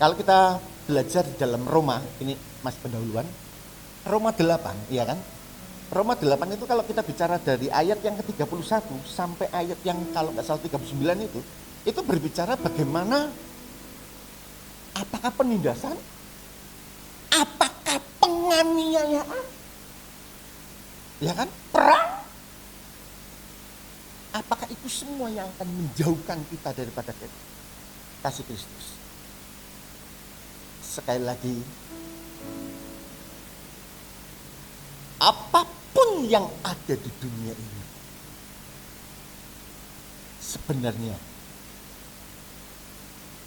Kalau kita belajar di dalam Roma, ini Mas pendahuluan, Roma 8, iya kan? Roma 8 itu kalau kita bicara dari ayat yang ke-31 sampai ayat yang kalau nggak salah 39 itu berbicara bagaimana, apakah penindasan, apakah penganiayaan, ya kan? Perang, apakah itu semua yang akan menjauhkan kita daripada kasih Kristus? Sekali lagi, apapun yang ada di dunia ini sebenarnya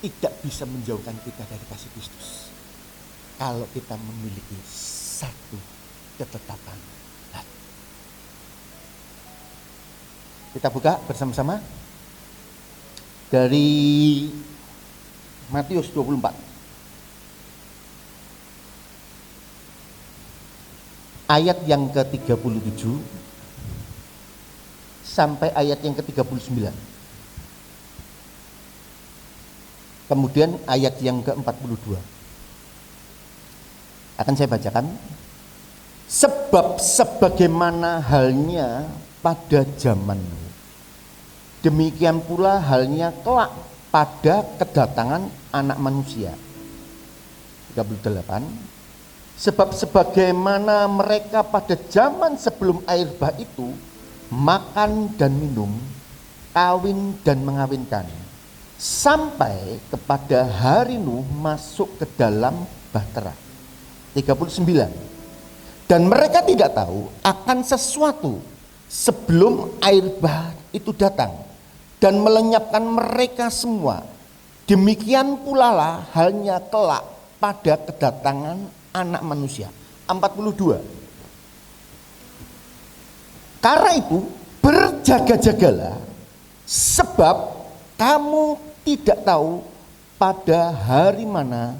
tidak bisa menjauhkan kita dari kasih Kristus kalau kita memiliki satu ketetapan hati. Kita buka bersama-sama dari Matius 24 ayat yang ke-37 sampai ayat yang ke-39. Kemudian ayat yang ke-42. Akan saya bacakan. Sebab sebagaimana halnya pada zamanmu, demikian pula halnya kelak pada kedatangan Anak Manusia. 38. Sebab sebagaimana mereka pada zaman sebelum air bah itu makan dan minum, kawin dan mengawinkan, sampai kepada hari Nuh masuk ke dalam bahtera. 39. Dan mereka tidak tahu akan sesuatu sebelum air bah itu datang dan melenyapkan mereka semua. Demikian pula lah halnya kelak pada kedatangan Anak Manusia. 42. Karena itu berjaga-jagalah, sebab kamu tidak tahu pada hari mana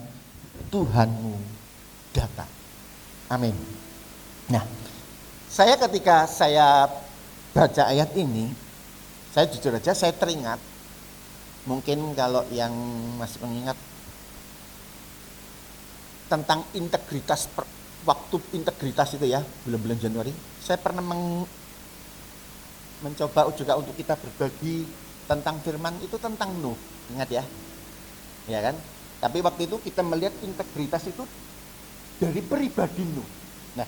Tuhanmu datang. Amin. Nah, ketika saya baca ayat ini, saya jujur aja saya teringat, mungkin kalau yang masih mengingat tentang integritas, waktu integritas itu ya, bulan-bulan Januari, saya pernah mencoba juga untuk kita berbagi tentang firman itu tentang Nuh, ingat ya, ya kan? Tapi waktu itu kita melihat integritas itu dari pribadi Nuh. Nah,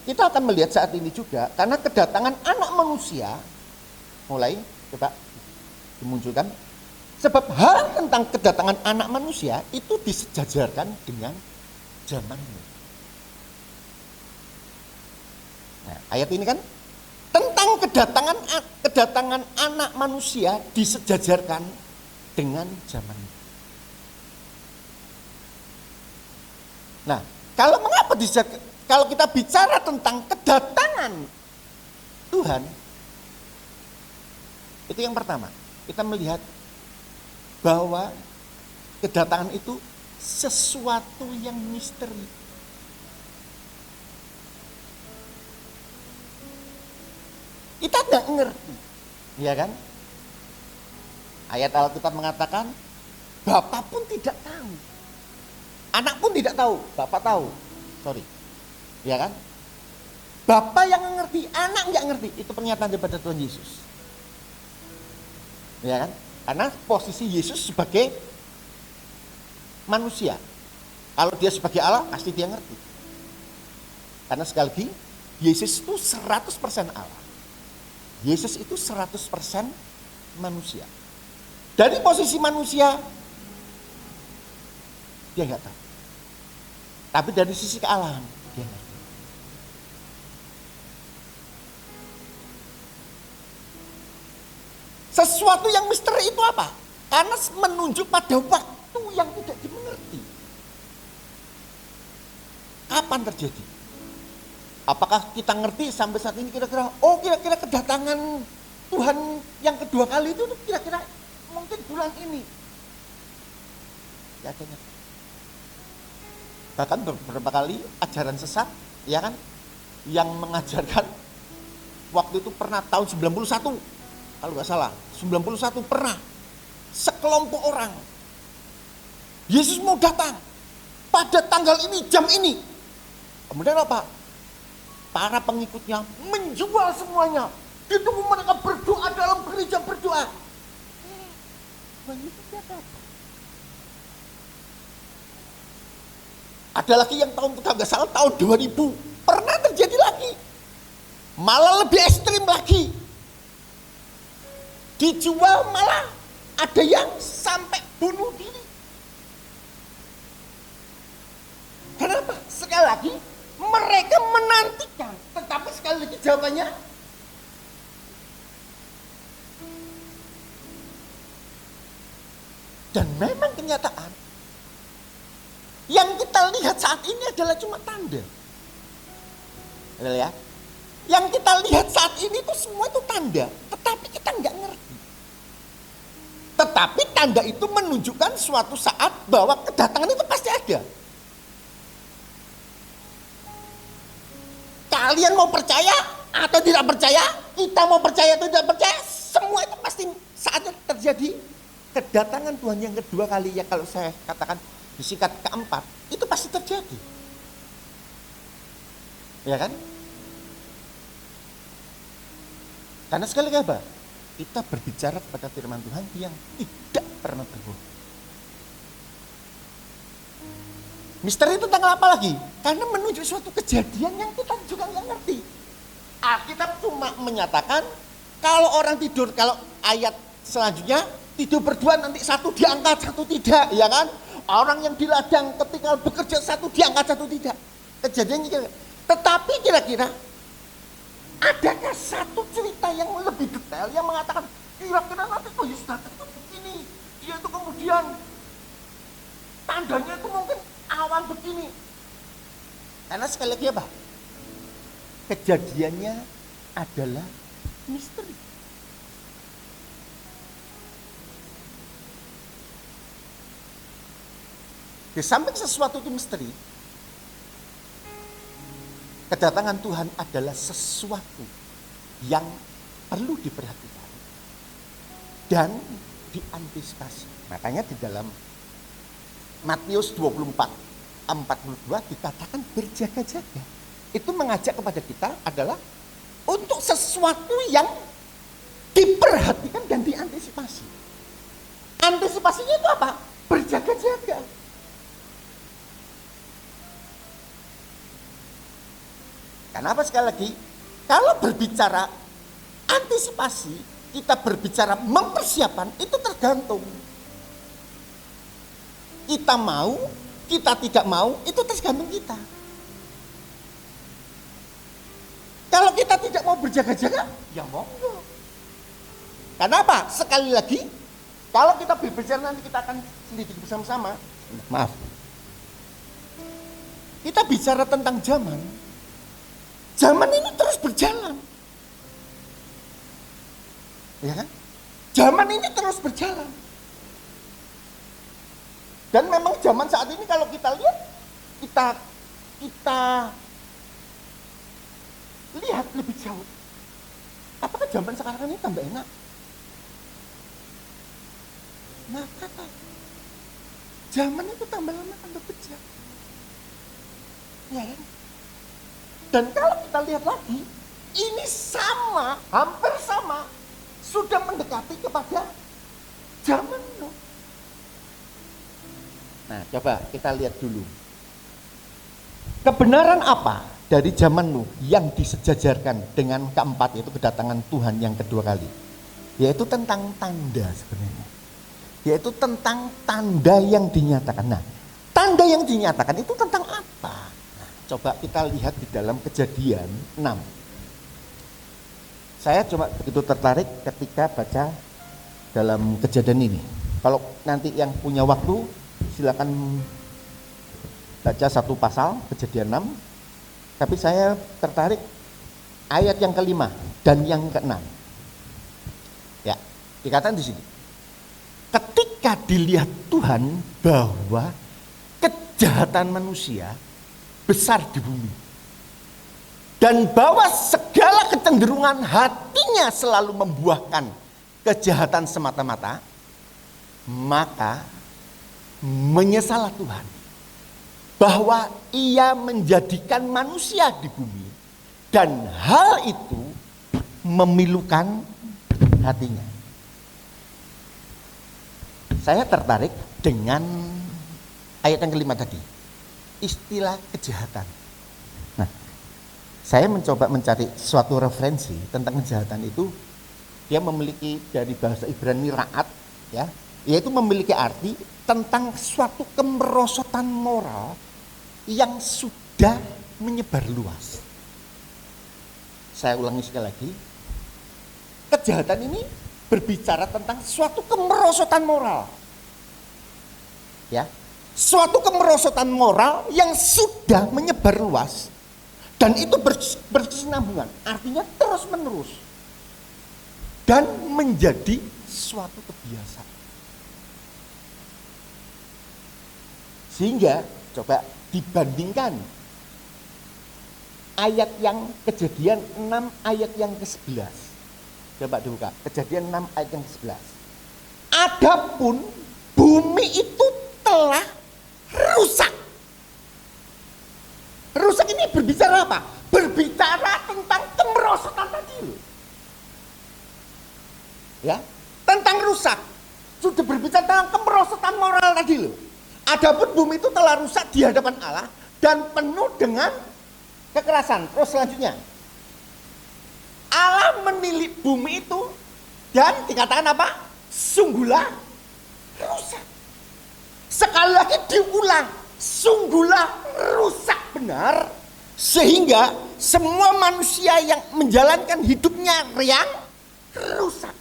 kita akan melihat saat ini juga, karena kedatangan Anak Manusia mulai coba dimunculkan. Sebab hal tentang kedatangan Anak Manusia itu disejajarkan dengan zamannya. Nah, ayat ini kan tentang kedatangan Anak Manusia disejajarkan dengan zamannya. Nah, kalau kita bicara tentang kedatangan Tuhan, itu yang pertama, kita melihat bahwa kedatangan itu sesuatu yang misteri. Kita tidak ngerti, ya kan? Ayat Alkitab mengatakan, Bapa pun tidak tahu, Anak pun tidak tahu, Bapa tahu. Ya kan? Bapa yang ngerti, Anak nggak ngerti. Itu pernyataan daripada Tuhan Yesus. Ya kan? Karena posisi Yesus sebagai manusia. Kalau dia sebagai Allah, pasti dia ngerti. Karena sekali lagi, Yesus itu 100% Allah. Yesus itu 100% manusia. Dari posisi manusia, dia nggak tahu. Tapi dari sisi kealahan, dia ngerti. Sesuatu yang misteri itu apa? Karena menunjuk pada waktu yang tidak dimengerti. Kapan terjadi? Apakah kita ngerti sampai saat ini kira-kira kedatangan Tuhan yang kedua kali itu kira-kira mungkin bulan ini? Ya, bahkan beberapa kali ajaran sesat, ya kan, yang mengajarkan waktu itu pernah tahun 91, kalau nggak salah 91 pernah sekelompok orang Yesus mau datang pada tanggal ini, jam ini. Kemudian apa? Para pengikutnya menjual semuanya. Ditunggu mereka berdoa dalam gereja berdoa. Ada lagi yang tahun kita nggak salah tahun 2000 pernah terjadi lagi. Malah lebih ekstrim lagi. Dijual malah ada yang sampai bunuh diri. Kenapa? Sekali lagi mereka menantikan, tetapi sekali lagi jawabannya dan memang kenyataan yang kita lihat saat ini adalah cuma tanda. Ya. Yang kita lihat saat ini itu semua itu tanda, tetapi kita nggak ngerti. Tetapi tanda itu menunjukkan suatu saat bahwa kedatangan itu pasti ada. Kalian mau percaya atau tidak percaya, kita mau percaya atau tidak percaya, semua itu pasti saatnya terjadi. Kedatangan Tuhan yang kedua kali, ya kalau saya katakan disingkat keempat, itu pasti terjadi. Ya kan? Karena sekali lagi apa? Kita berbicara kepada firman Tuhan yang tidak pernah berbohong. Misteri itu tentang apa lagi? Karena menunjuk suatu kejadian yang kita juga nggak ngerti. Alkitab cuma menyatakan kalau orang tidur, kalau ayat selanjutnya tidur berdua nanti satu diangkat satu tidak, ya kan? Orang yang di ladang ketika bekerja satu diangkat satu tidak. Kejadiannya kira. Tetapi kira-kira adakah satu cerita yang lebih detail yang mengatakan kira-kira nanti kok Yesus datang itu begini, dia itu kemudian tandanya itu mungkin awan begini. Karena sekali lagi apa? Kejadiannya adalah misteri. Di samping sesuatu itu misteri, kedatangan Tuhan adalah sesuatu yang perlu diperhatikan dan diantisipasi. Makanya di dalam Matius 24:42 dikatakan berjaga-jaga. Itu mengajak kepada kita adalah untuk sesuatu yang diperhatikan dan diantisipasi. Antisipasinya itu apa? Berjaga-jaga. Kenapa sekali lagi? Kalau berbicara antisipasi, kita berbicara mempersiapkan, itu tergantung. Kita mau, kita tidak mau, itu tergantung kita. Kalau kita tidak mau berjaga-jaga, ya monggo. Kenapa? Sekali lagi, kalau kita berbicara nanti kita akan selidiki bersama-sama. Maaf. Kita bicara tentang zaman. Zaman ini terus berjalan. Ya kan? Zaman ini terus berjalan. Dan memang zaman saat ini kalau kita lihat, kita lihat lebih jauh. Apakah zaman sekarang ini tambah enak? Nah, kata zaman itu tambah lama tambah bejat. Ya kan? Dan kalau kita lihat lagi, ini sama, hampir sama, sudah mendekati kepada zaman Nuh. Nah, coba kita lihat dulu. Kebenaran apa dari zaman Nuh yang disejajarkan dengan keempat, yaitu kedatangan Tuhan yang kedua kali? Yaitu tentang tanda sebenarnya. Yaitu tentang tanda yang dinyatakan. Nah, tanda yang dinyatakan itu tentang apa? Coba kita lihat di dalam Kejadian 6. Saya cuma begitu tertarik ketika baca dalam Kejadian ini. Kalau nanti yang punya waktu silakan baca satu pasal Kejadian 6. Tapi saya tertarik ayat yang kelima dan yang keenam. Ya, dikatakan di sini. Ketika dilihat Tuhan bahwa kejahatan manusia besar di bumi, dan bahwa segala kecenderungan hatinya selalu membuahkan kejahatan semata-mata, maka menyesalah Tuhan bahwa ia menjadikan manusia di bumi dan hal itu memilukan hatinya. Saya tertarik dengan ayat yang kelima tadi, istilah kejahatan. Nah, saya mencoba mencari suatu referensi tentang kejahatan itu. Dia memiliki dari bahasa Ibrani ra'at, ya, yaitu memiliki arti tentang suatu kemerosotan moral yang sudah menyebar luas. Saya ulangi sekali lagi, kejahatan ini berbicara tentang suatu kemerosotan moral, ya, suatu kemerosotan moral yang sudah menyebar luas dan itu berkesinambungan, artinya terus menerus dan menjadi suatu kebiasaan. Sehingga coba dibandingkan ayat yang Kejadian 6 ayat yang ke-11. Coba dibuka, Kejadian 6 ayat yang ke-11. Adapun bumi itu telah rusak. Rusak ini berbicara apa? Berbicara tentang kemerosotan tadi loh. Ya, tentang rusak. Sudah berbicara tentang kemerosotan moral tadi loh. Adapun bumi itu telah rusak di hadapan Allah dan penuh dengan kekerasan. Terus selanjutnya, Allah menilik bumi itu dan dikatakan apa? Sungguhlah rusak. Sekali lagi diulang, sungguhlah rusak benar, sehingga semua manusia yang menjalankan hidupnya yang rusak.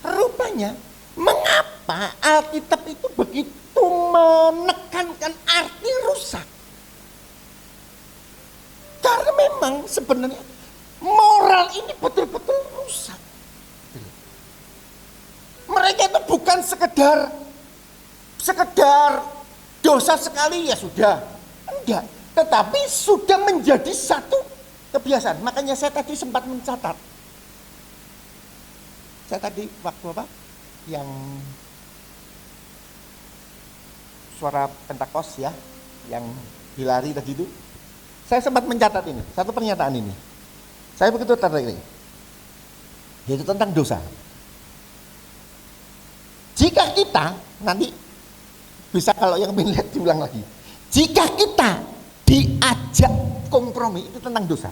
Rupanya, mengapa Alkitab itu begitu menekankan arti rusak? Karena memang sebenarnya moral ini betul-betul rusak. Mereka itu bukan sekedar dosa sekali ya sudah. Enggak, tetapi sudah menjadi satu kebiasaan. Makanya saya tadi sempat mencatat. Saya tadi waktu apa? Yang suara Pentakos ya, yang Hilari tadi itu. Saya sempat mencatat ini, satu pernyataan ini. Saya begitu tertarik. Yaitu tentang dosa. Jika kita, nanti bisa kalau yang ingin lihat diulang lagi. Jika kita diajak kompromi, itu tentang dosa.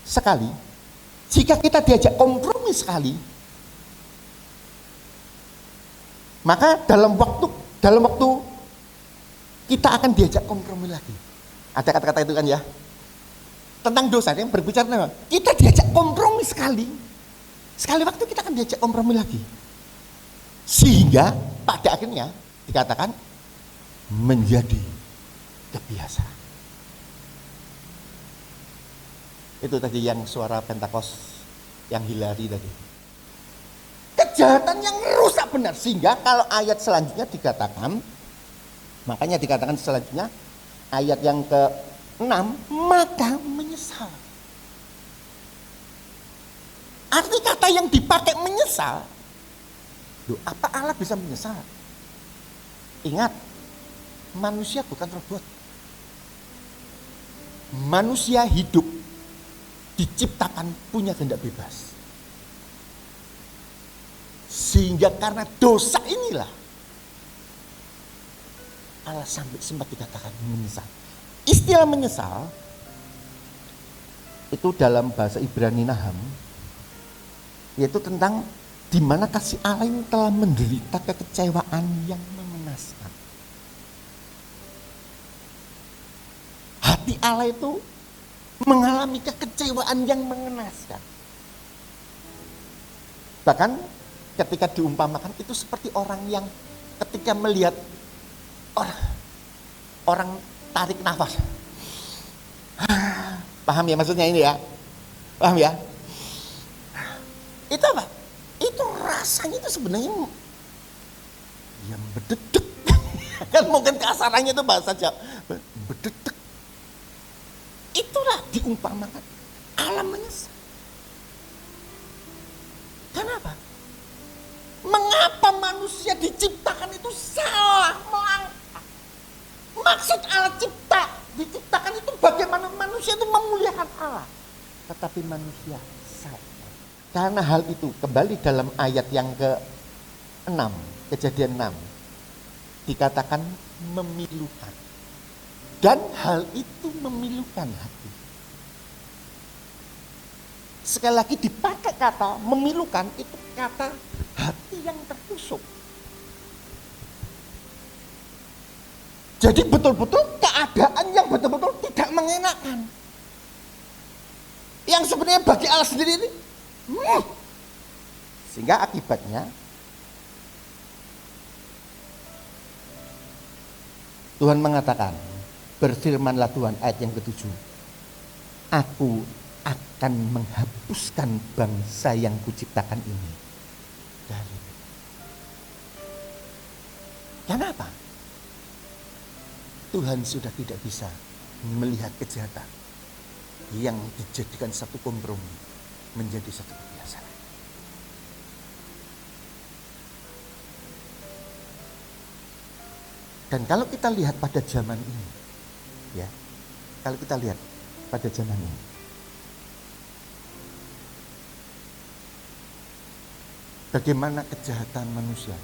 Sekali, jika kita diajak kompromi sekali, maka dalam waktu kita akan diajak kompromi lagi. Ada kata-kata itu kan ya. Tentang dosa yang berbicara tentang kita diajak kompromi sekali. Sekali waktu kita akan diajak kompromi lagi. Sehingga pada akhirnya dikatakan menjadi kebiasaan. Itu tadi yang suara Pentakos yang Hilari tadi. Kejahatan yang rusak benar, sehingga kalau ayat selanjutnya dikatakan, makanya dikatakan selanjutnya ayat yang ke-6, maka menyesal. Arti kata yang dipakai menyesal, loh, apa Allah bisa menyesal? Ingat, manusia bukan robot. Manusia hidup diciptakan punya kehendak bebas. Sehingga karena dosa inilah Allah sampai sempat dikatakan menyesal. Istilah menyesal itu dalam bahasa Ibrani Naham, yaitu tentang di mana kasih Allah ini telah menderita kekecewaan yang mengenaskan. Hati Allah itu mengalami kekecewaan yang mengenaskan. Bahkan ketika diumpamakan itu seperti orang yang ketika melihat orang tarik nafas. Paham ya maksudnya ini ya? Paham ya? Itu apa? Itu rasanya itu sebenarnya yang berdedek. Kan mungkin kasarannya itu bahasa Jawa. Berdedek. Itulah diumpamakan Allah menyesal. Kenapa? Mengapa manusia diciptakan itu salah melangkah? Maksud Allah diciptakan itu bagaimana manusia itu memuliakan Allah. Tetapi manusia salah. Karena hal itu kembali dalam ayat yang ke-6, Kejadian 6. Dikatakan memilukan. Dan hal itu memilukan hati. Sekali lagi dipakai kata memilukan, itu kata hati yang tertusuk. Jadi betul-betul keadaan yang betul-betul tidak mengenakan. Yang sebenarnya bagi Allah sendiri ini. Sehingga akibatnya Tuhan mengatakan, berfirmanlah Tuhan ayat yang ke-7. Aku akan menghapuskan bangsa yang kuciptakan ini dari. Kenapa? Tuhan sudah tidak bisa melihat kejahatan yang dijadikan satu kompromi menjadi satu kebiasaan. Dan kalau kita lihat pada zaman ini, ya, kalau kita lihat pada zaman ini, bagaimana kejahatan manusia.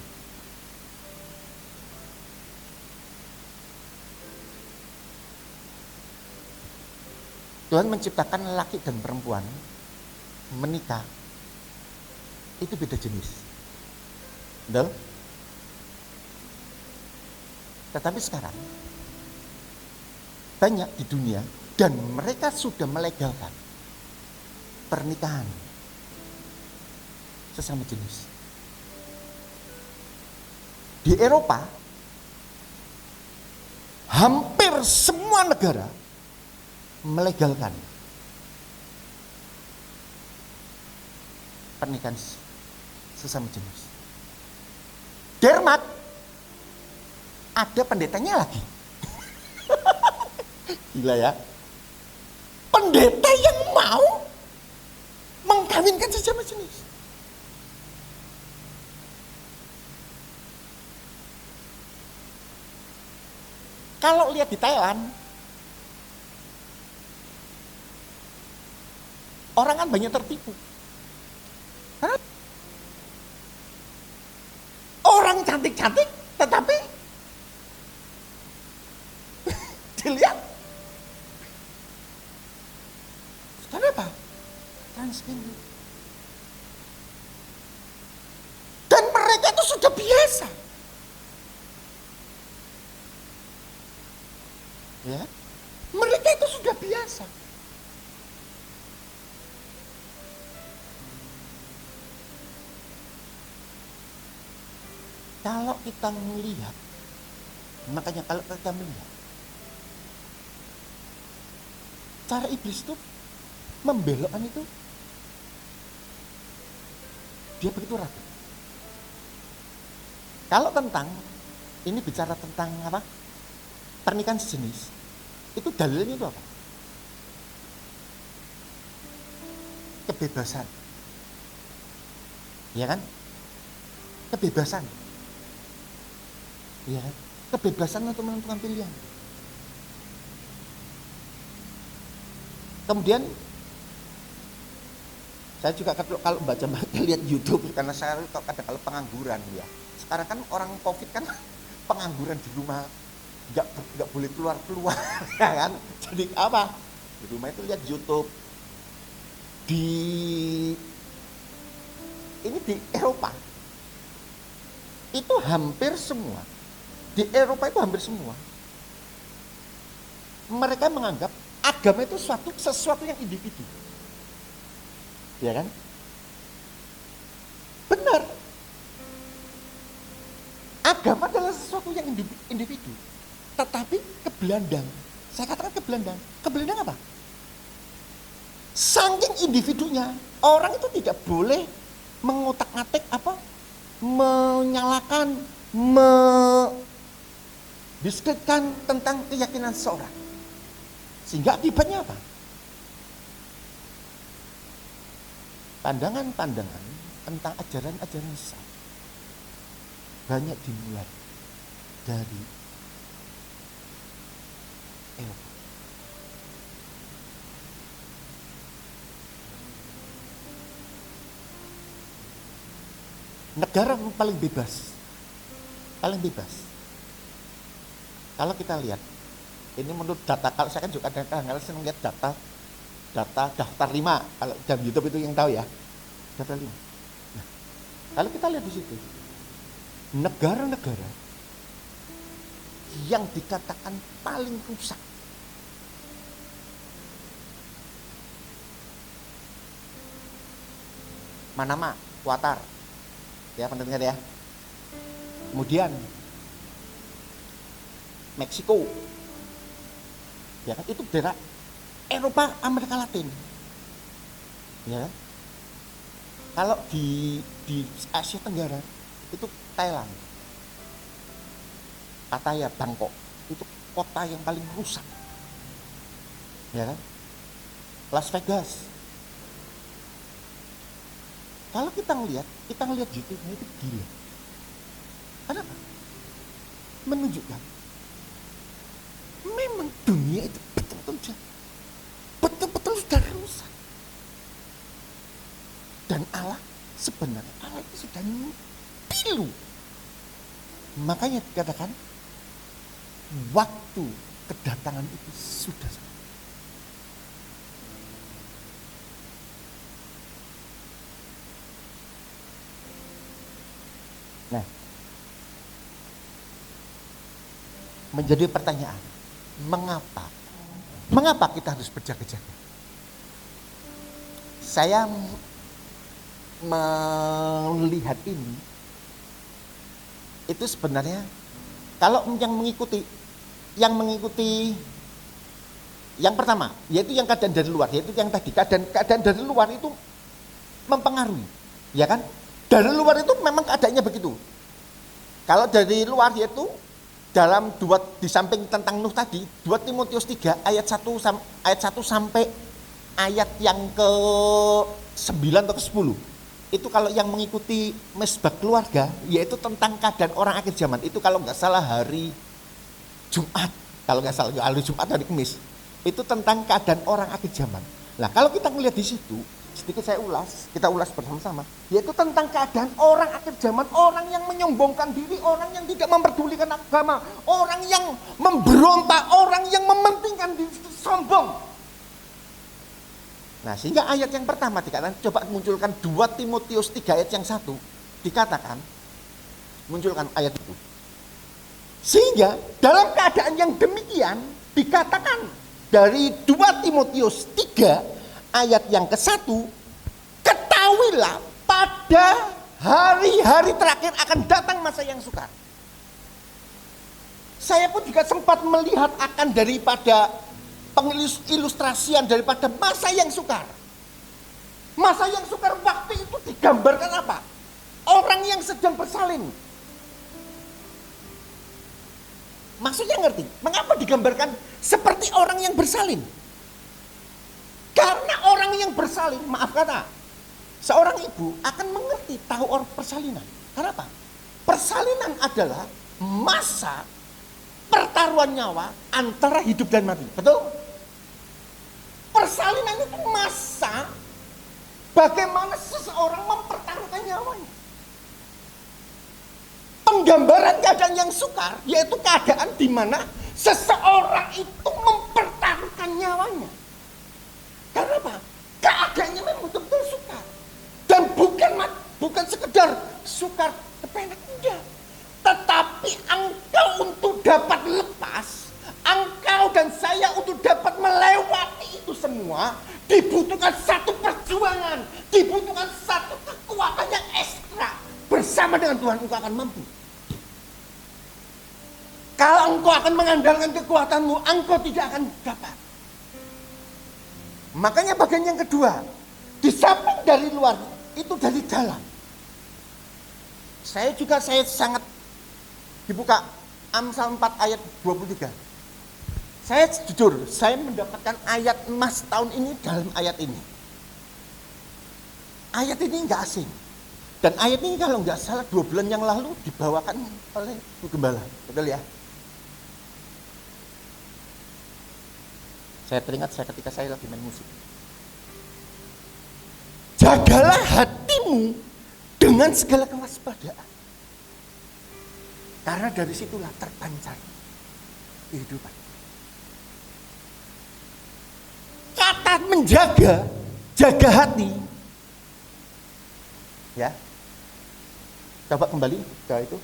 Tuhan menciptakan laki dan perempuan menikah, itu beda jenis. Betul? Tetapi sekarang banyak di dunia dan mereka sudah melegalkan pernikahan sesama jenis. Di Eropa hampir semua negara melegalkan pernikahan sesama jenis. Denmark ada pendetanya lagi. Gila ya. Pendeta yang mau mengkawinkan sesama jenis. Kalau lihat di Thailand, orang kan banyak tertipu. Hah? Orang cantik-cantik, tetapi dilihat. Kenapa? Transgender. Dan mereka itu sudah biasa. Ya, mereka itu sudah biasa. Kalau kita melihat, makanya kalau kita melihat, cara iblis itu membelokkan itu, dia begitu rapi. Kalau tentang, ini bicara tentang apa? Pernikahan sejenis, itu dalilnya itu apa? Kebebasan. Ya kan? Kebebasan. Ya kan? Kebebasan untuk menentukan pilihan. Kemudian saya juga kalau baca lihat YouTube, karena saya kadang kalau pengangguran ya. Sekarang kan orang Covid kan pengangguran di rumah, nggak boleh keluar ya kan. Jadi apa? Di rumah itu lihat YouTube. Ini di Eropa itu hampir semua. Di Eropa itu hampir semua. Mereka menganggap agama itu sesuatu yang individu. Ya kan? Benar. Agama adalah sesuatu yang individu. Tetapi kebelandang. Saya katakan kebelandang. Kebelandang apa? Saking individunya, orang itu tidak boleh mengotak-atik apa? Menyalakan, mendiskreditkan tentang keyakinan seseorang. Sehingga akibatnya apa? Pandangan-pandangan tentang ajaran-ajaran sesat banyak dimulai dari Eropa. Negara yang paling bebas, kalau kita lihat, ini menurut data, kalau saya kan juga kadang-kadang senang lihat data daftar 5, kalau jam YouTube itu yang tahu ya, daftar 5. Nah, kalau kita lihat di situ, negara-negara yang dikatakan paling rusak, Manama, Qatar, ya pendengar ya. Kemudian Meksiko, ya kan, itu daerah Eropa, Amerika Latin, ya. Kalau di Asia Tenggara itu Thailand, Pattaya, Bangkok, itu kota yang paling rusak, ya kan. Las Vegas. Kalau kita ngelihat gitu, itu gila. Kenapa? Menunjukkan memang dunia itu betul-betul sudah rusak. Dan Allah itu sudah pilu. Makanya dikatakan waktu kedatangan itu sudah sampai. Nah, menjadi pertanyaan, mengapa kita harus berjaga-jaga? Saya melihat ini, itu sebenarnya kalau yang mengikuti yang pertama, yaitu yang keadaan dari luar, yaitu yang tadi keadaan dari luar itu mempengaruhi, ya kan? Dari luar itu memang keadaannya begitu. Kalau dari luar yaitu dalam di samping tentang Nuh tadi, 2 Timotius 3 ayat 1 sampai ayat yang ke-9 atau ke-10. Itu kalau yang mengikuti mesbah keluarga, yaitu tentang keadaan orang akhir zaman. Itu kalau nggak salah hari Jumat, hari Jumat, hari Kamis. Itu tentang keadaan orang akhir zaman. Nah, kalau kita melihat di situ, sedikit kita ulas bersama-sama, yaitu tentang keadaan orang akhir zaman, orang yang menyombongkan diri, orang yang tidak memperdulikan agama, orang yang memberontak, orang yang mementingkan diri, sombong. Nah, sehingga ayat yang pertama dikatakan, coba munculkan 2 Timotius 3 ayat yang 1, dikatakan, munculkan ayat itu. Sehingga dalam keadaan yang demikian, dikatakan dari 2 Timotius 3 ayat yang ke-1, ketahuilah pada hari-hari terakhir akan datang masa yang sukar. Saya pun juga sempat melihat akan daripada pengilustrasian daripada masa yang sukar. Masa yang sukar waktu itu digambarkan apa? Orang yang sedang bersalin. Maksudnya ngerti? Mengapa digambarkan seperti orang yang bersalin? Karena orang yang bersalin, maaf kata, seorang ibu akan mengerti tahu orang persalinan. Kenapa? Persalinan adalah masa pertaruhan nyawa antara hidup dan mati. Betul? Persalinan itu masa bagaimana seseorang mempertaruhkan nyawanya. Penggambaran keadaan yang sukar, yaitu keadaan di mana seseorang itu mempertaruhkan nyawanya. Karena apa? Keadaannya memang betul-betul sukar. Dan bukan sekedar sukar kepenak, enggak. Tetapi engkau untuk dapat lepas, engkau dan saya untuk dapat melewati itu semua, dibutuhkan satu perjuangan, dibutuhkan satu kekuatan yang ekstra. Bersama dengan Tuhan engkau akan mampu. Kalau engkau akan mengandalkan kekuatanmu, engkau tidak akan dapat. Makanya bagian yang kedua, di samping dari luar, itu dari dalam. Saya sangat dibuka Amsal 4 ayat 23. Saya jujur, saya mendapatkan ayat emas tahun ini dalam ayat ini. Ayat ini enggak asing. Dan ayat ini kalau nggak salah 2 bulan yang lalu dibawakan oleh Bu Gembala. Betul ya? Saya teringat ketika saya lagi main musik. Jagalah hatimu dengan segala kewaspadaan. Karena dari situlah terpancar kehidupan. Kata menjaga, jaga hati. Ya. Coba kembali ke itu.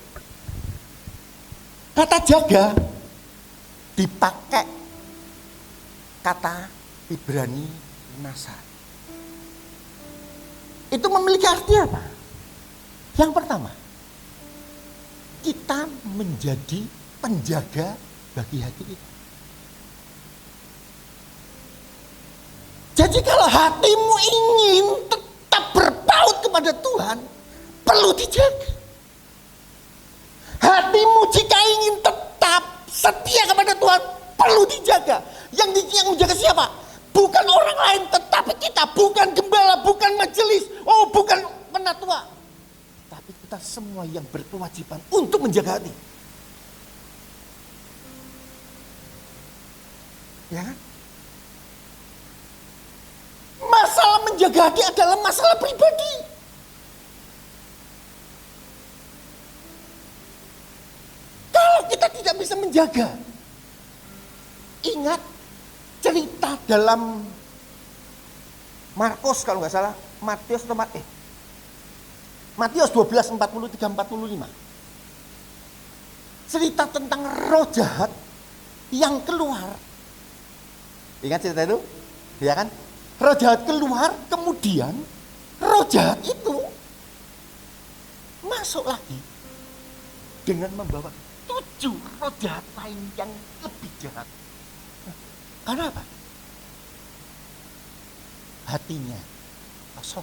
Kata jaga dipakai kata Ibrani nasa. Itu memiliki arti apa? Yang pertama, kita menjadi penjaga bagi hati kita. Jadi kalau hatimu ingin tetap berpaut kepada Tuhan, perlu dijaga. Hatimu jika ingin tetap setia kepada Tuhan, perlu dijaga. Yang menjaga siapa? Bukan orang lain, tetapi kita. Bukan gembala, bukan majelis, bukan penatua. Tapi kita semua yang berkewajiban untuk menjaga hati. Ya kan? Masalah menjaga hati adalah masalah pribadi. Kalau kita tidak bisa menjaga, ingat cerita dalam Markus kalau nggak salah, Matius 12:43-45. Cerita tentang roh jahat yang keluar. Ingat cerita itu? Ya kan? Roh jahat keluar, kemudian roh jahat itu masuk lagi dengan membawa 7 roh jahat lain yang lebih jahat. Karena apa? Hatinya kosong.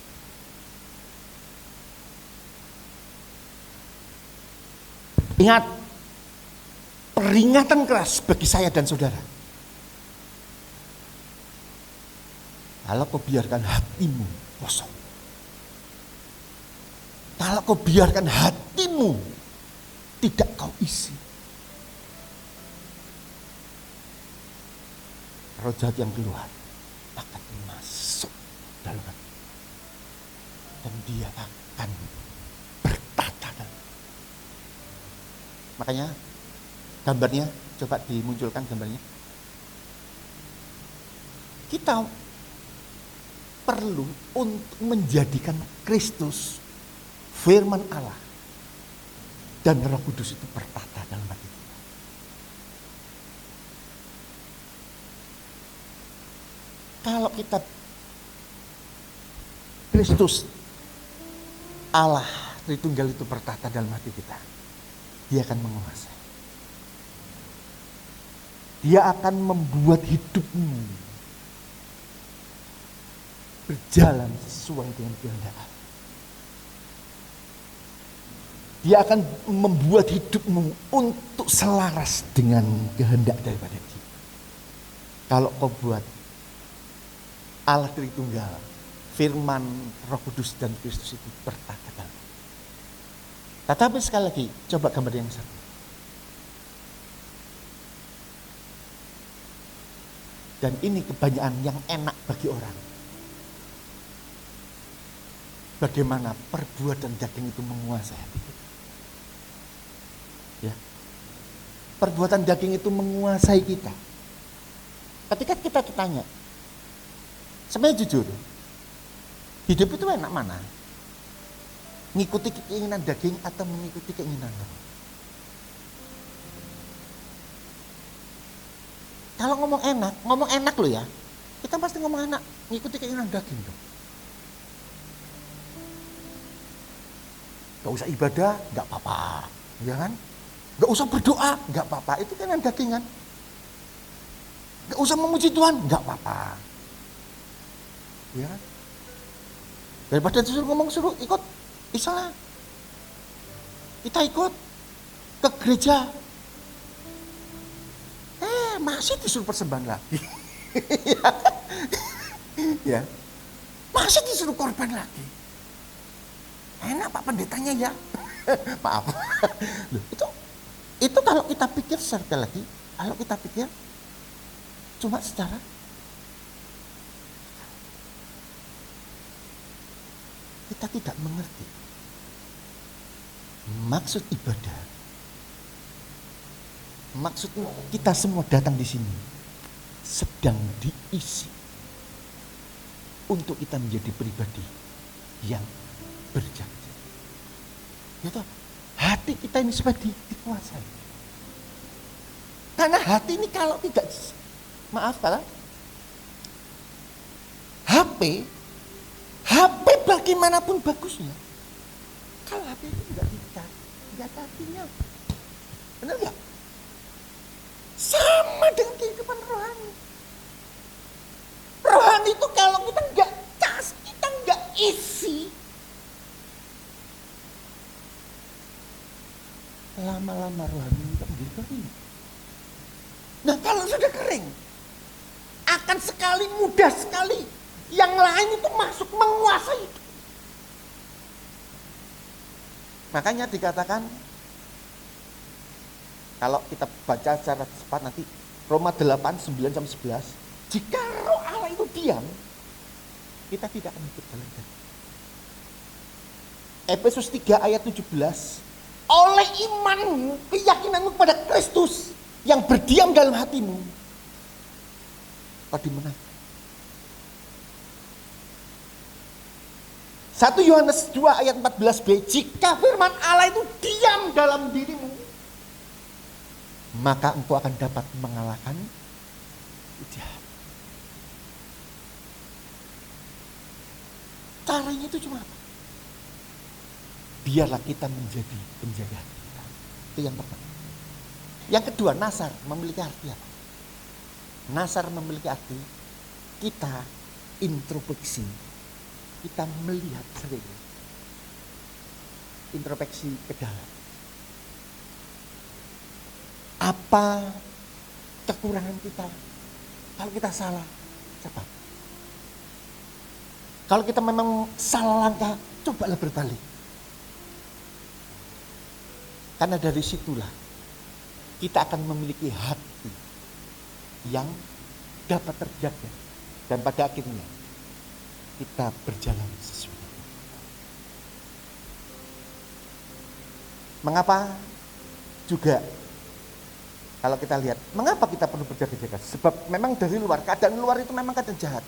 Ingat, peringatan keras bagi saya dan saudara. Kalau kau biarkan hatimu kosong, kalau kau biarkan hatimu tidak kau isi, roh jahat yang keluar akan masuk dalam hati. Dan dia akan bertata dalam. Makanya gambarnya, coba dimunculkan gambarnya. Kita perlu untuk menjadikan Kristus, firman Allah, dan Roh Kudus itu bertata dalam hati kita. Kalau kita Kristus, Allah Tritunggal itu bertata dalam hati kita, Dia akan menguasai. Dia akan membuat hidupmu berjalan sesuai dengan kehendak Allah. Dia akan membuat hidupmu untuk selaras dengan kehendak daripada Dia. Kalau kau buat Allah Tritunggal, firman, Roh Kudus dan Kristus itu bertata dalam. Tetapi sekali lagi, coba gambar yang satu. Dan ini kebanyakan yang enak bagi orang. Bagaimana perbuatan daging itu menguasai hati kita. Ya. Perbuatan daging itu menguasai kita. Ketika kita ditanya, sebenarnya jujur, hidup itu enak mana? Ngikuti keinginan daging atau mengikuti keinginan roh? Kalau ngomong enak loh ya. Kita pasti ngomong enak, ngikuti keinginan daging dong. Gak usah ibadah, gak apa-apa, ya kan? Gak usah berdoa, gak apa-apa, itu kan dagingan. Gak usah memuji Tuhan, gak apa-apa, ya kan? Daripada disuruh ngomong, suruh ikut, misalnya kita ikut ke gereja, masih disuruh persembahan lagi, ya, masih disuruh korban lagi. Enak Pak Pendetanya ya. Maaf. Loh, itu kalau kita pikir sekali lagi, kalau kita pikir cuma secara kita tidak mengerti maksud ibadah. Maksud kita semua datang di sini sedang diisi untuk kita menjadi pribadi yang berjaga-jaga. Yaitu hati kita ini supaya dikuasai. Karena hati ini kalau tidak, maaf kalau HP bagaimanapun bagusnya, kalau HP itu enggak ada hatinya. Benar enggak? Sama dengan kehidupan rohani. Rohani itu kalau kita enggak cas, kita enggak isi, lama-lama rohani itu menjadi kering. Nah kalau sudah kering, akan sekali mudah sekali yang lain itu masuk menguasai itu. Makanya dikatakan, kalau kita baca secara cepat nanti Roma 8, 9 sampai 11, jika roh Allah itu diam, kita tidak akan hidup dalam jalan. Efesus 3 ayat 17, oleh imanmu, keyakinanmu kepada Kristus yang berdiam dalam hatimu, kau dimenangkan. 1 Yohanes 2 ayat 14b, jika firman Allah itu diam dalam dirimu, maka engkau akan dapat mengalahkan jahat. Caranya itu cuma apa? Biarlah kita menjadi penjaga kita. Itu yang pertama. Yang kedua, nasar memiliki arti apa? Nasar memiliki arti kita introspeksi, kita melihat sering, introspeksi ke dalam. Apa kekurangan kita? Kalau kita salah, cepat. Kalau kita memang salah langkah, cobalah berbalik. Karena dari situlah kita akan memiliki hati yang dapat terjaga. Dan pada akhirnya kita berjalan sesuai. Mengapa juga kalau kita lihat, mengapa kita perlu berjaga-jaga? Sebab memang dari luar, keadaan luar itu memang keadaan jahat.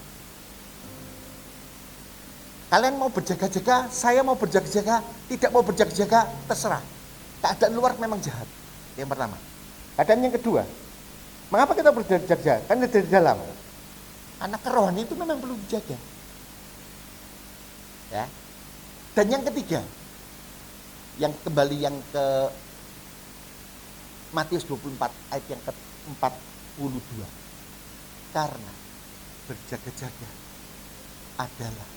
Kalian mau berjaga-jaga, saya mau berjaga-jaga, tidak mau berjaga-jaga, terserah. Keadaan luar memang jahat. Yang pertama. Keadaan yang kedua, mengapa kita berjaga-jaga? Karena dari dalam. Anak rohani itu memang perlu dijaga. Ya. Dan yang ketiga, yang kembali yang ke Matius 24 ayat yang ke-42. Karena berjaga-jaga adalah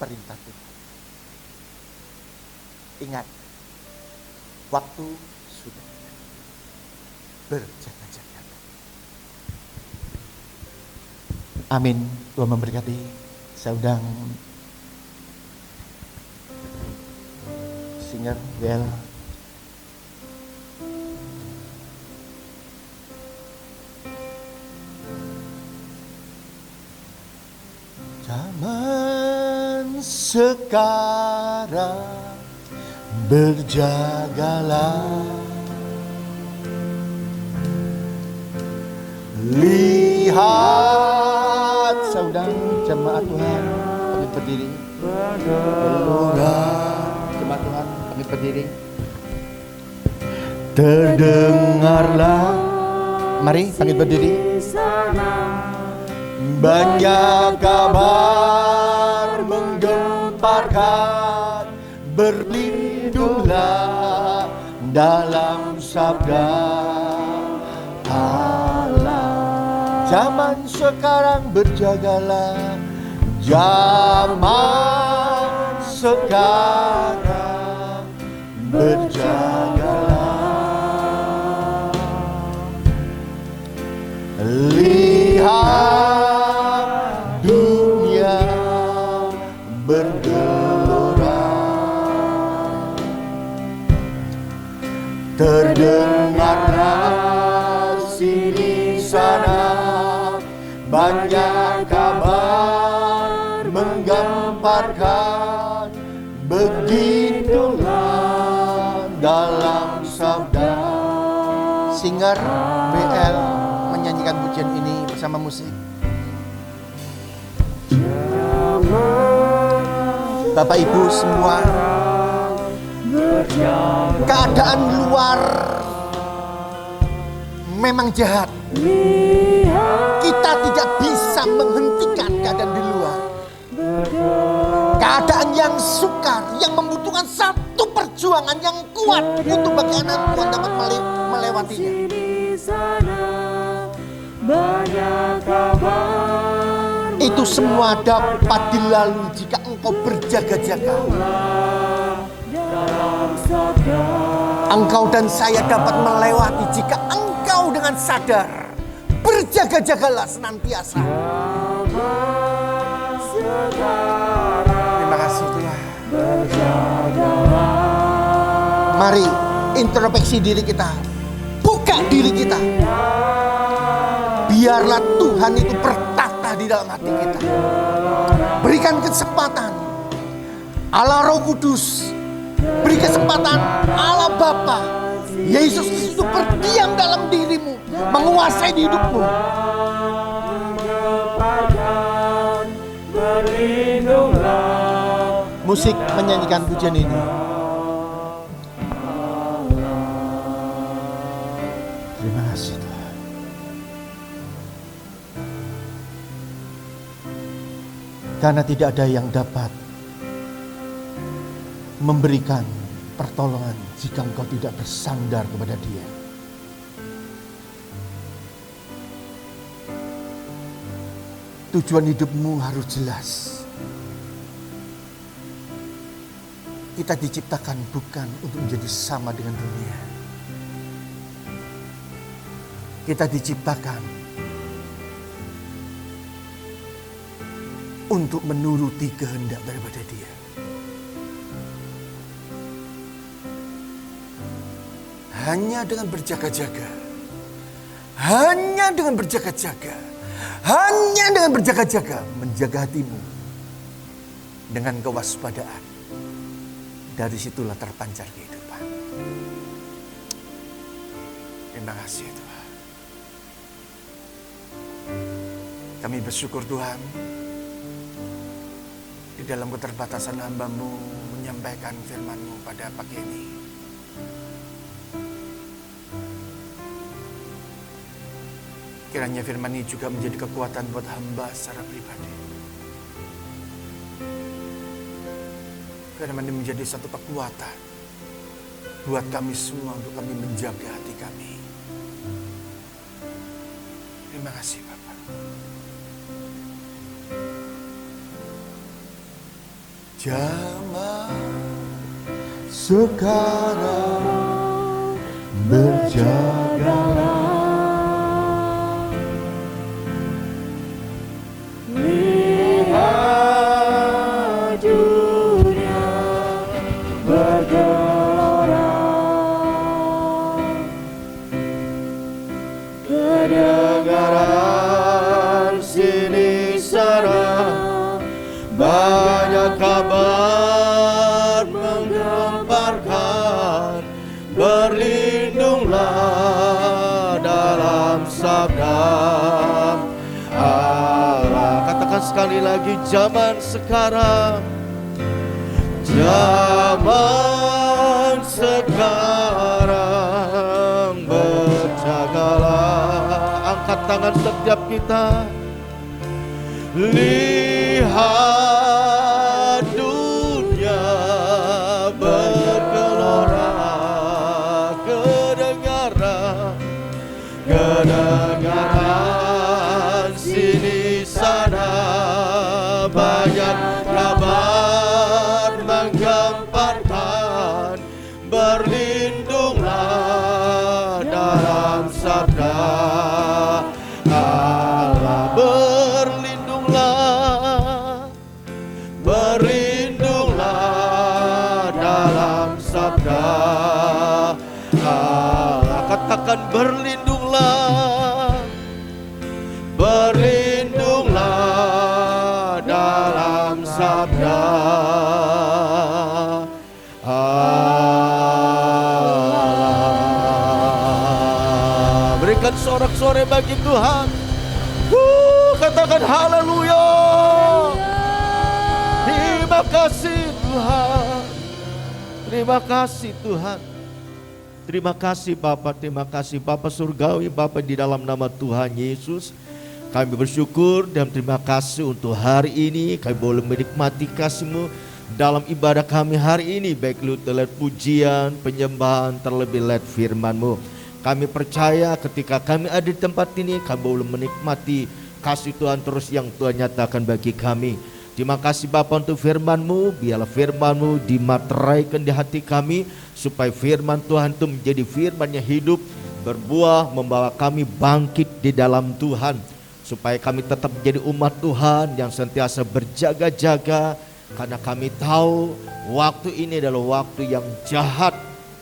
perintah Tuhan. Ingat, waktu sudah berjaga-jaga. Amin. Tuhan memberkati. Saya undang singer Well. Zaman sekarang berjagalah, lihat, saudara jemaat Tuhan, kami berdiri. Jemaat Tuhan, kami berdiri. Terdengarlah, mari kami berdiri. Banyak kabar menggemparkan, berlindunglah dalam sabda Allah. Zaman sekarang berjagalah, zaman sekarang berjagalah. Lihat dunia bergelora, Terdengar sini sana banyak kabar menggamparkan, begitulah dalam sabda. Singer BL menyanyikan pujian ini bersama musik. Bapak Ibu semua, keadaan luar memang jahat. Kita tidak bisa menghentikan keadaan di luar. Keadaan yang sukar, yang membutuhkan satu perjuangan yang kuat untuk bagaimana Tuhan dapat melewatinya. Itu semua dapat dilalui jika engkau berjaga-jaga. Engkau dan saya dapat melewati jika engkau dengan sadar berjaga-jagalah senantiasa. Terima kasih Tuhan. Mari introspeksi diri kita, buka diri kita. Biarlah Tuhan itu bertata di dalam hati kita. Berikan kesempatan Allah Roh Kudus, beri kesempatan Allah Bapa, Yesus Kristus itu berdiam dalam dirimu, menguasai hidupmu. Musik menyanyikan pujian ini. Terima kasih Tuhan. Karena tidak ada yang dapat memberikan pertolongan jika engkau tidak bersandar kepada Dia. Tujuan hidupmu harus jelas. Kita diciptakan bukan untuk menjadi sama dengan dunia. Kita diciptakan untuk menuruti kehendak daripada Dia. Hanya dengan berjaga-jaga, hanya dengan berjaga-jaga, hanya dengan berjaga-jaga, menjaga hatimu dengan kewaspadaan. Dari situlah terpancar kehidupan. Terima kasih Tuhan. Kami bersyukur Tuhan, di dalam keterbatasan hamba-Mu menyampaikan firman-Mu pada pagi ini. Kiranya firman ini juga menjadi kekuatan buat hamba secara pribadi. Firman ini menjadi satu kekuatan buat kami semua untuk kami menjaga hati kami. Terima kasih Bapak. Zaman sekarang berjagalah. Kedengaran sini sana banyak kabar menggemparkan, berlindunglah dalam sabda Allah. Katakan sekali lagi, zaman sekarang, zaman sekarang berjagalah. Angkat tangan setiap kita. Lihat dunia bergelora, kedengaran sini sana banyak kabar menggemparkan, berlindunglah dalam sabda Allah. Berlindunglah dalam sabda Allah. katakan berlindunglah, berlindunglah dalam sabda Allah. Berikan sorak-sorai bagi Tuhan. Katakan haleluya. Terima kasih Tuhan. Terima kasih Tuhan. Terima kasih Bapa, terima kasih Bapa surgawi, Bapa di dalam nama Tuhan Yesus. Kami bersyukur dan terima kasih untuk hari ini kami boleh menikmati kasih-Mu dalam ibadah kami hari ini, baik lewat pujian, penyembahan, terlebih lewat firman-Mu. Kami percaya ketika kami ada di tempat ini kami boleh menikmati kasih Tuhan terus yang Tuhan nyatakan bagi kami. Terima kasih Bapa untuk firman-Mu, biarlah firman-Mu dimateraikan di hati kami, supaya firman Tuhan itu menjadi firman yang hidup, berbuah, membawa kami bangkit di dalam Tuhan. Supaya kami tetap menjadi umat Tuhan yang sentiasa berjaga-jaga, karena kami tahu waktu ini adalah waktu yang jahat.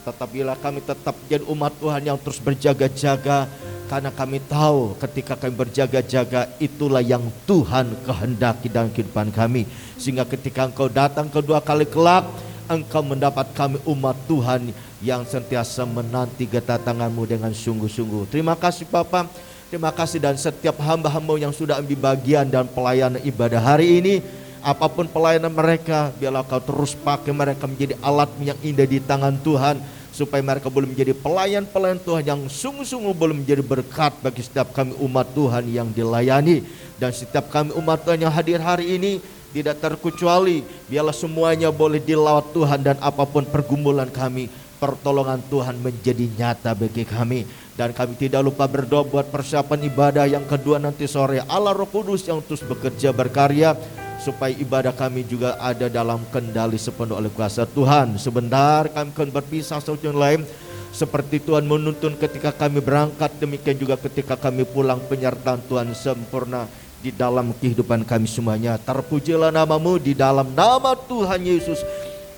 Tetapi bila kami tetap menjadi umat Tuhan yang terus berjaga-jaga, karena kami tahu ketika kami berjaga-jaga itulah yang Tuhan kehendaki dalam kehidupan kami. Sehingga ketika Engkau datang kedua kali kelak, Engkau mendapat kami umat Tuhan yang sentiasa menanti kedatangan-Mu dengan sungguh-sungguh. Terima kasih Bapa, terima kasih, dan setiap hamba-hamba yang sudah ambil bagian dan pelayanan ibadah hari ini, apapun pelayanan mereka, biarlah Kau terus pakai mereka menjadi alat yang indah di tangan Tuhan, supaya mereka boleh menjadi pelayan-pelayan Tuhan yang sungguh-sungguh boleh menjadi berkat bagi setiap kami umat Tuhan yang dilayani. Dan setiap kami umat Tuhan yang hadir hari ini tidak terkecuali, biarlah semuanya boleh dilawat Tuhan, dan apapun pergumulan kami, pertolongan Tuhan menjadi nyata bagi kami. Dan kami tidak lupa berdoa buat persiapan ibadah yang kedua nanti sore. Allah Roh Kudus yang terus bekerja berkarya, supaya ibadah kami juga ada dalam kendali sepenuh oleh kuasa Tuhan. Sebentar kami akan berpisah satu yang lain, seperti Tuhan menuntun ketika kami berangkat, demikian juga ketika kami pulang, penyertaan Tuhan sempurna di dalam kehidupan kami semuanya. Terpujilah nama-Mu, di dalam nama Tuhan Yesus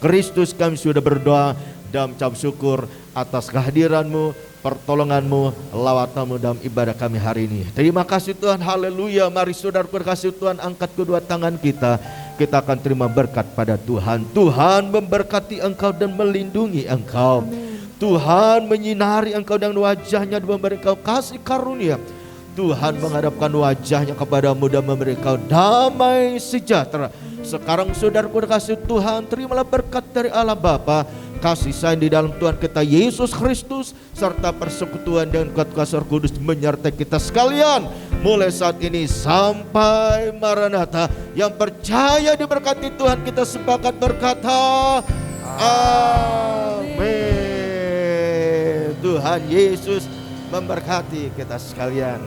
Kristus kami sudah berdoa dan mengucap syukur atas kehadiran-Mu, pertolongan-Mu, lawatan-Mu dalam ibadah kami hari ini. Terima kasih Tuhan, haleluya. Mari saudara berkasih Tuhan, angkat kedua tangan kita. Kita akan terima berkat pada Tuhan. Tuhan memberkati engkau dan melindungi engkau. Tuhan menyinari engkau dengan wajah-Nya dan memberi engkau kasih karunia. Tuhan menghadapkan wajah-Nya kepadamu dan memberi engkau damai sejahtera. Sekarang saudara berkasih Tuhan, terimalah berkat dari Allah Bapa, kasih sayang di dalam Tuhan kita Yesus Kristus, serta persekutuan dengan kuasa Roh Kudus menyertai kita sekalian mulai saat ini sampai Maranatha. Yang percaya diberkati Tuhan, kita sepakat berkata amin. Tuhan Yesus memberkati kita sekalian.